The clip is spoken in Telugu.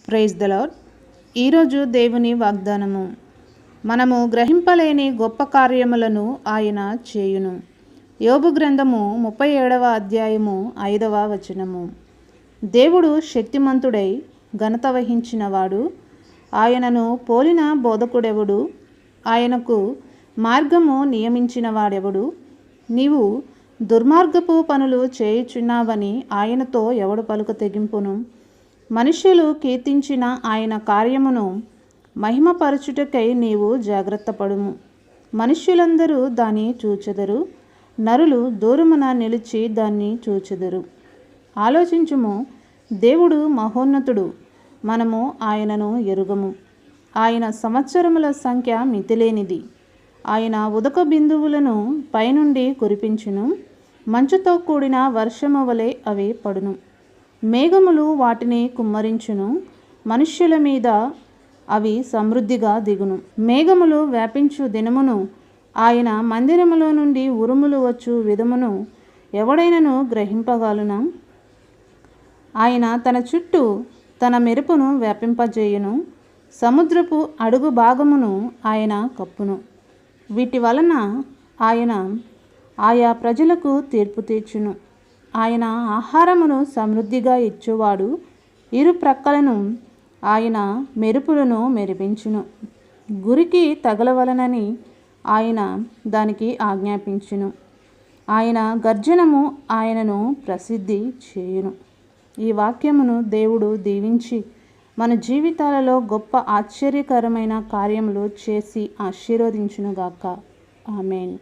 Praise the lord. ఈరోజు దేవుని వాగ్దానము. మనము గ్రహింపలేని గొప్ప కార్యములను ఆయన చేయును. యోబు గ్రంథము 37వ అధ్యాయము 5వ వచనము. దేవుడు శక్తిమంతుడై ఘనత వహించినవాడు. ఆయనను పోలిన బోధకుడెవడు? ఆయనకు మార్గము నియమించిన వాడెవడు? నీవు దుర్మార్గపు పనులు చేయుచున్నావని ఆయనతో ఎవడు పలుక తెగింపును? మనుష్యులు కీర్తించిన ఆయన కార్యమును మహిమపరచుటకై నీవు జాగ్రత్త పడుము. మనుష్యులందరూ దాన్ని చూచెదరు, నరులు దూరమున నిలిచి దాన్ని చూచెదరు. ఆలోచించుము, దేవుడు మహోన్నతుడు, మనము ఆయనను ఎరుగము. ఆయన సంవత్సరముల సంఖ్య మితిలేనిది. ఆయన ఉదక బిందువులను పైనుండి కురిపించును, మంచుతో కూడిన వర్షము వలె అవి పడును. మేఘములు వాటిని కుమ్మరించును, మనుష్యుల మీద అవి సమృద్ధిగా దిగును. మేఘములు వ్యాపించు దినమును, ఆయన మందిరములో నుండి ఉరుములు వచ్చు విధమును ఎవడైనను గ్రహింపగలునా? ఆయన తన చుట్టూ తన మెరుపును వ్యాపింపజేయును, సముద్రపు అడుగు భాగమును ఆయన కప్పును. వీటి వలన ఆయన ఆయా ప్రజలకు తీర్పు తీర్చును. ఆయన ఆహారమును సమృద్ధిగా ఇచ్చువాడు. ఇరు ప్రక్కలను ఆయన మెరుపులను మెరిపించును. గురికి తగలవలనని ఆయన దానికి ఆజ్ఞాపించును. ఆయన గర్జనము ఆయనను ప్రసిద్ధి చేయును. ఈ వాక్యమును దేవుడు దీవించి మన జీవితాలలో గొప్ప ఆశ్చర్యకరమైన కార్యములు చేసి ఆశీర్వదించునుగాక. ఆమేన్.